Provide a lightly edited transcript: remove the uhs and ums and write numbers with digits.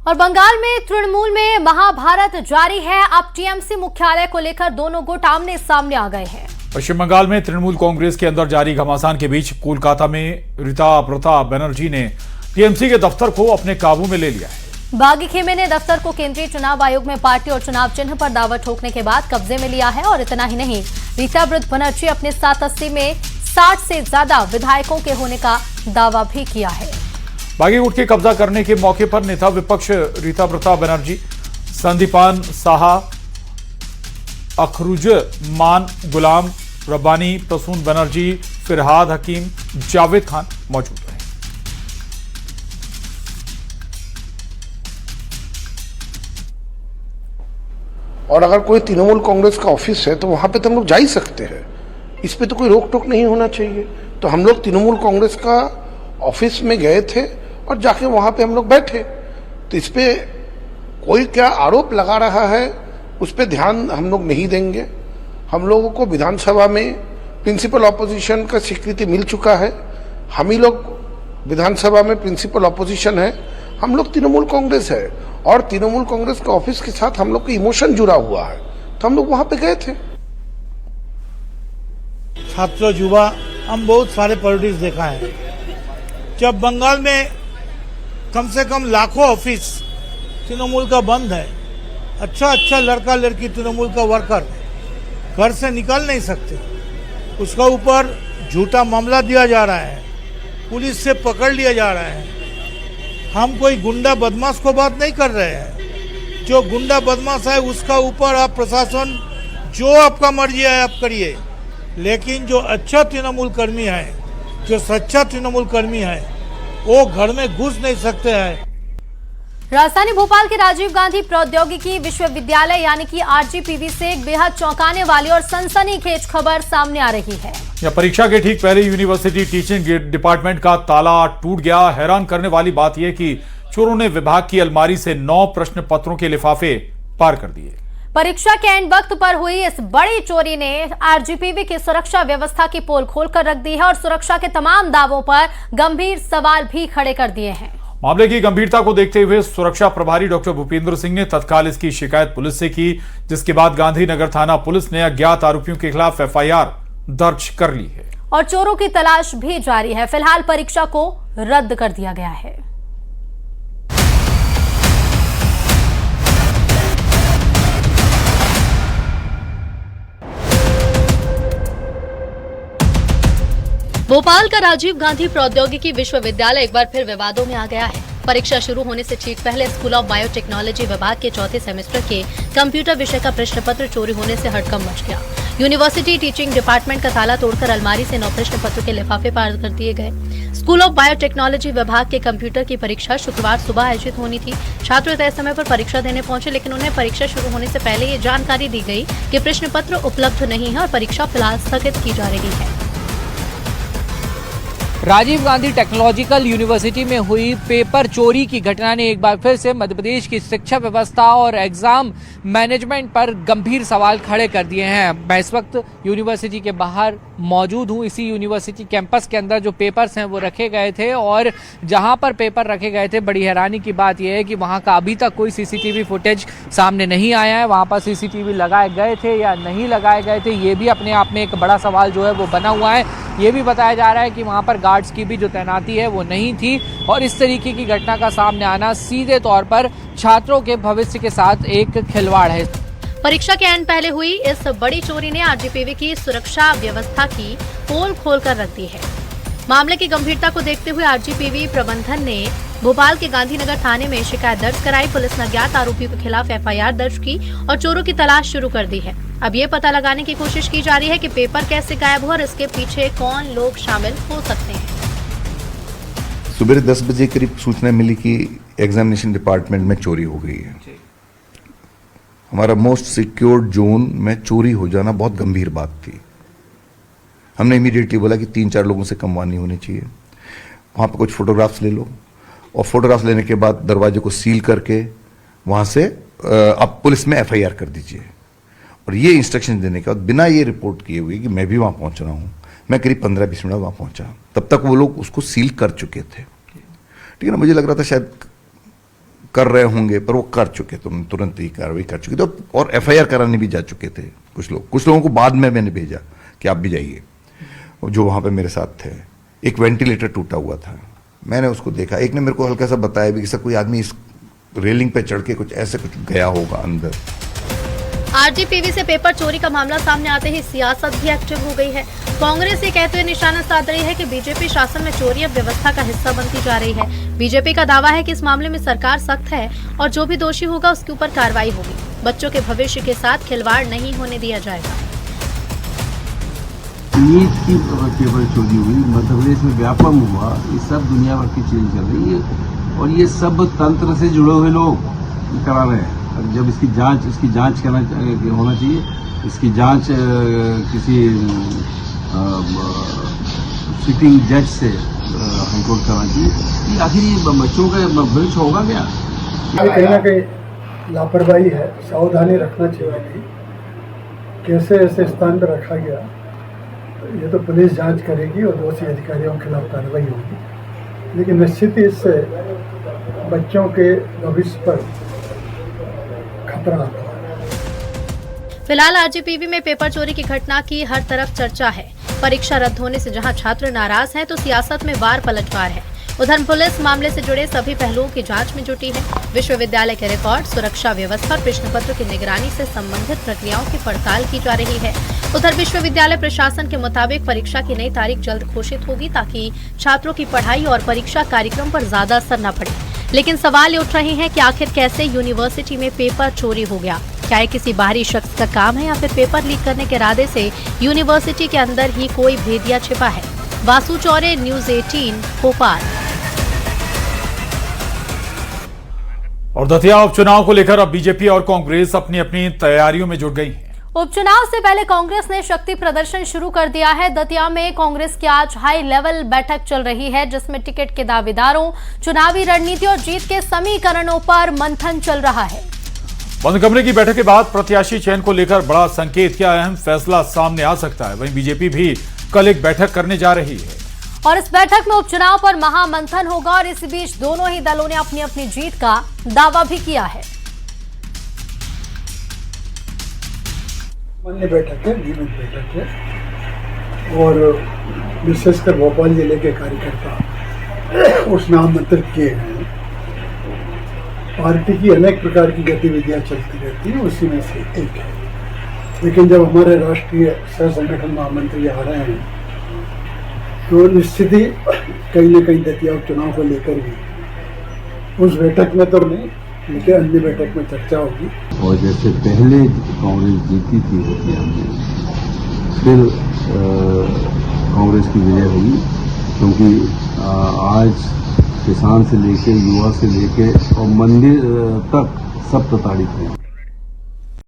और बंगाल में तृणमूल में महाभारत जारी है। अब टीएमसी मुख्यालय को लेकर दोनों गुट आमने सामने आ गए हैं। पश्चिम बंगाल में तृणमूल कांग्रेस के अंदर जारी घमासान के बीच कोलकाता में रीता प्रताप बनर्जी ने टीएमसी के दफ्तर को अपने काबू में ले लिया है। बागी खेमे ने दफ्तर को केंद्रीय चुनाव आयोग में पार्टी और चुनाव चिन्ह पर दावा ठोकने के बाद कब्जे में लिया है। और इतना ही नहीं, रीता बनर्जी अपने साथ 80 में 60 से ज्यादा विधायकों के होने का दावा भी किया है। बागी गुट के कब्जा करने के मौके पर नेता विपक्ष रीता प्रताप बनर्जी, संदीपान साहा, अखरुजमान गुलाम रब्बानी, प्रसून बनर्जी, फिरहाद हकीम, जावेद खान मौजूद रहे। और अगर कोई तृणमूल कांग्रेस का ऑफिस है तो वहां पे तो हम लोग जा ही सकते हैं, इस पे तो कोई रोक टोक नहीं होना चाहिए। तो हम लोग तृणमूल कांग्रेस का ऑफिस में गए थे और जाके वहां पे हम लोग बैठे। तो इस पे कोई क्या आरोप लगा रहा है उस पे ध्यान हम लोग नहीं देंगे। हम लोगों को विधानसभा में प्रिंसिपल ऑपोजिशन का स्वीकृति मिल चुका है। हम ही लोग विधानसभा में प्रिंसिपल ऑपोजिशन है। हम लोग तृणमूल कांग्रेस है और तृणमूल कांग्रेस के ऑफिस के साथ हम लोग का इमोशन जुड़ा हुआ है, तो हम लोग वहां पे गए थे। छात्र युवा हम बहुत सारे पॉलिटिक्स देखा है। जब बंगाल में कम से कम लाखों ऑफिस तृणमूल का बंद है, अच्छा लड़का लड़की तृणमूल का वर्कर घर से निकल नहीं सकते, उसका ऊपर झूठा मामला दिया जा रहा है, पुलिस से पकड़ लिया जा रहा है। हम कोई गुंडा बदमाश को बात नहीं कर रहे हैं। जो गुंडा बदमाश है उसका ऊपर आप प्रशासन जो आपका मर्जी है आप करिए, लेकिन जो अच्छा तृणमूल कर्मी है, जो सच्चा तृणमूल कर्मी है, वो घर में घुस नहीं सकते हैं। राजधानी भोपाल के राजीव गांधी प्रौद्योगिकी विश्वविद्यालय यानी कि आरजीपीवी से एक बेहद चौंकाने वाली और सनसनीखेज खबर सामने आ रही है। या परीक्षा के ठीक पहले यूनिवर्सिटी टीचिंग डिपार्टमेंट का ताला टूट गया। हैरान करने वाली बात यह कि चोरों ने विभाग की अलमारी से 9 प्रश्न पत्रों के लिफाफे पार कर दिए। परीक्षा के एंड वक्त पर हुई इस बड़ी चोरी ने आरजीपीवी की सुरक्षा व्यवस्था की पोल खोलकर रख दी है और सुरक्षा के तमाम दावों पर गंभीर सवाल भी खड़े कर दिए हैं। मामले की गंभीरता को देखते हुए सुरक्षा प्रभारी डॉक्टर भूपेंद्र सिंह ने तत्काल इसकी शिकायत पुलिस से की, जिसके बाद गांधीनगर थाना पुलिस ने अज्ञात आरोपियों के खिलाफ एफआईआर दर्ज कर ली है और चोरों की तलाश भी जारी है। फिलहाल परीक्षा को रद्द कर दिया गया है। भोपाल का राजीव गांधी प्रौद्योगिकी विश्वविद्यालय एक बार फिर विवादों में आ गया है। परीक्षा शुरू होने से ठीक पहले स्कूल ऑफ बायोटेक्नोलॉजी विभाग के चौथे सेमेस्टर के कंप्यूटर विषय का प्रश्न पत्र चोरी होने से हड़कंप मच गया। यूनिवर्सिटी टीचिंग डिपार्टमेंट का ताला तोड़कर अलमारी से 9 प्रश्न पत्रों के लिफाफे पार कर दिए गए। स्कूल ऑफ बायोटेक्नोलॉजी विभाग के कंप्यूटर की परीक्षा शुक्रवार सुबह आयोजित होनी थी। छात्र तय समय पर परीक्षा देने पहुंचे, लेकिन उन्हें परीक्षा शुरू होने से पहले ये जानकारी दी गई कि प्रश्न पत्र उपलब्ध नहीं है और परीक्षा फिलहाल स्थगित की जा रही है। राजीव गांधी टेक्नोलॉजिकल यूनिवर्सिटी में हुई पेपर चोरी की घटना ने एक बार फिर से मध्य प्रदेश की शिक्षा व्यवस्था और एग्जाम मैनेजमेंट पर गंभीर सवाल खड़े कर दिए हैं। मैं इस वक्त यूनिवर्सिटी के बाहर मौजूद हूं। इसी यूनिवर्सिटी कैंपस के अंदर जो पेपर्स हैं वो रखे गए थे और जहां पर पेपर रखे गए थे, बड़ी हैरानी की बात यह है कि वहां का अभी तक कोई सीसीटीवी फुटेज सामने नहीं आया है। वहां पर सीसीटीवी लगाए गए थे या नहीं लगाए गए थे, ये भी अपने आप में एक बड़ा सवाल जो है वो बना हुआ है। ये भी बताया जा रहा है कि वहां पर गार्ड्स की भी जो तैनाती है वो नहीं थी और इस तरीके की घटना का सामने आना सीधे तौर पर छात्रों के भविष्य के साथ एक खिलवाड़ है। परीक्षा के एंड पहले हुई इस बड़ी चोरी ने आरजीपीवी की सुरक्षा व्यवस्था की पोल खोलकर रख दी है। मामले की गंभीरता को देखते हुए आरजीपीवी प्रबंधन ने भोपाल के गांधीनगर थाने में शिकायत दर्ज कराई। पुलिस ने अज्ञात आरोपियों के खिलाफ एफआईआर दर्ज की और चोरों की तलाश शुरू कर दी है। अब ये पता लगाने की कोशिश की जा रही है कि पेपर कैसे गायब हुआ और इसके पीछे कौन लोग शामिल हो सकते हैं। सुबह 10 बजे करीब सूचना मिली कि एग्जामिनेशन डिपार्टमेंट में चोरी हो गई है। हमारा मोस्ट सिक्योर्ड जोन में चोरी हो जाना बहुत गंभीर बात थी। हमने इमीडिएटली बोला कि 3-4 लोगों से कम नहीं होनी चाहिए। वहाँ पर कुछ फोटोग्राफ्स ले लो और फोटोग्राफ्स लेने के बाद दरवाजे को सील करके वहाँ से अब पुलिस में एफआईआर कर दीजिए। और ये इंस्ट्रक्शन देने के बाद बिना ये रिपोर्ट किए हुए कि मैं भी वहाँ पहुँच रहा हूँ, मैं करीब 15-20 मिनट वहाँ पहुँचा, तब तक वो लोग उसको सील कर चुके थे। ठीक है ना। मुझे लग रहा था शायद कर रहे होंगे, पर वो कर चुके, तुरंत ही कार्रवाई कर चुके थे और एफआईआर कराने भी जा चुके थे कुछ लोगों को बाद में मैंने भेजा कि आप भी जाइए, जो वहाँ पे मेरे साथ थे। एक वेंटिलेटर टूटा हुआ था, मैंने उसको देखा, एक ने मेरे को हल्का सा बताया भी कि सर कोई आदमी इस रेलिंग पे चढ़ के कुछ गया होगा अंदर। आरजीपीवी से पेपर चोरी का मामला सामने आते ही सियासत भी एक्टिव हो गई है। कांग्रेस ये कहते हुए निशाना साध रही है कि बीजेपी शासन में चोरी अब व्यवस्था का हिस्सा बनती जा रही है। बीजेपी का दावा है कि इस मामले में सरकार सख्त है और जो भी दोषी होगा उसके ऊपर कार्रवाई होगी। बच्चों के भविष्य के साथ खिलवाड़ नहीं होने दिया जाएगा। नीट की पेपर चोरी हुई, मध्य प्रदेश में व्यापम हुआ, ये सब दुनिया भर की चीज चल रही है और ये सब तंत्र से जुड़े हुए लोग करा रहे हैं। जब इसकी जांच होना चाहिए, इसकी जांच किसी सिटिंग जज से हाईकोर्ट कराना चाहिए। ये आखिर ये बच्चों का भविष्य होगा क्या? कहीं ना कहीं लापरवाही है, सावधानी रखना चाहिए थी। कैसे ऐसे स्थान पर रखा गया, ये तो पुलिस जांच करेगी और दोषी अधिकारियों के खिलाफ कार्रवाई होगी, लेकिन निश्चित ही इससे बच्चों के भविष्य पर खतरा आता है। फिलहाल आरजीपीवी में पेपर चोरी की घटना की हर तरफ चर्चा है। परीक्षा रद्द होने से जहां छात्र नाराज हैं, तो सियासत में वार पलटवार है। उधर पुलिस मामले से जुड़े सभी पहलुओं की जांच में जुटी है। विश्वविद्यालय के रिकॉर्ड, सुरक्षा व्यवस्था और प्रश्न पत्र की निगरानी से संबंधित प्रक्रियाओं की पड़ताल की जा रही है। उधर विश्वविद्यालय प्रशासन के मुताबिक परीक्षा की नई तारीख जल्द घोषित होगी, ताकि छात्रों की पढ़ाई और परीक्षा कार्यक्रम पर ज्यादा असर न पड़े। लेकिन सवाल ये उठ रहे हैं कि आखिर कैसे यूनिवर्सिटी में पेपर चोरी हो गया? क्या ये किसी बाहरी शख्स का काम है या फिर पेपर लीक करने के इरादे से यूनिवर्सिटी के अंदर ही कोई भेदिया छिपा है? वासु चौरे, न्यूज़ 18, भोपाल। और दतिया उपचुनाव को लेकर अब बीजेपी और कांग्रेस अपनी अपनी तैयारियों में जुट गई हैं। उपचुनाव से पहले कांग्रेस ने शक्ति प्रदर्शन शुरू कर दिया है। दतिया में कांग्रेस की आज हाई लेवल बैठक चल रही है, जिसमें टिकट के दावेदारों, चुनावी रणनीति और जीत के समीकरणों पर मंथन चल रहा है। बंद कमरे की बैठक के बाद प्रत्याशी चयन को लेकर बड़ा संकेत, क्या अहम फैसला सामने आ सकता है? वहीं बीजेपी भी कल एक बैठक करने जा रही है और इस बैठक में उपचुनाव पर महामंथन होगा और इस बीच दोनों ही दलों ने अपनी अपनी जीत का दावा भी किया है। अन्य बैठक है, नियमित बैठक है और विशेषकर भोपाल जिले के कार्यकर्ता उसमें आमंत्रित किए गए हैं। पार्टी की अनेक प्रकार की गतिविधियां चलती रहती हैं, उसी में से एक है। लेकिन जब हमारे राष्ट्रीय सह संगठन महामंत्री आ रहे हैं, तो निश्चित ही कहीं न कहीं दतिया उपचुनाव को लेकर भी उस बैठक में तो नहीं, लेकिन अन्य बैठक में चर्चा होगी। और जैसे पहले कांग्रेस जीती थी दतिया में, फिर कांग्रेस की विजय हुई, क्योंकि आज किसान से लेके युवा से लेके और मंदिर तक सब प्रताड़ित हैं।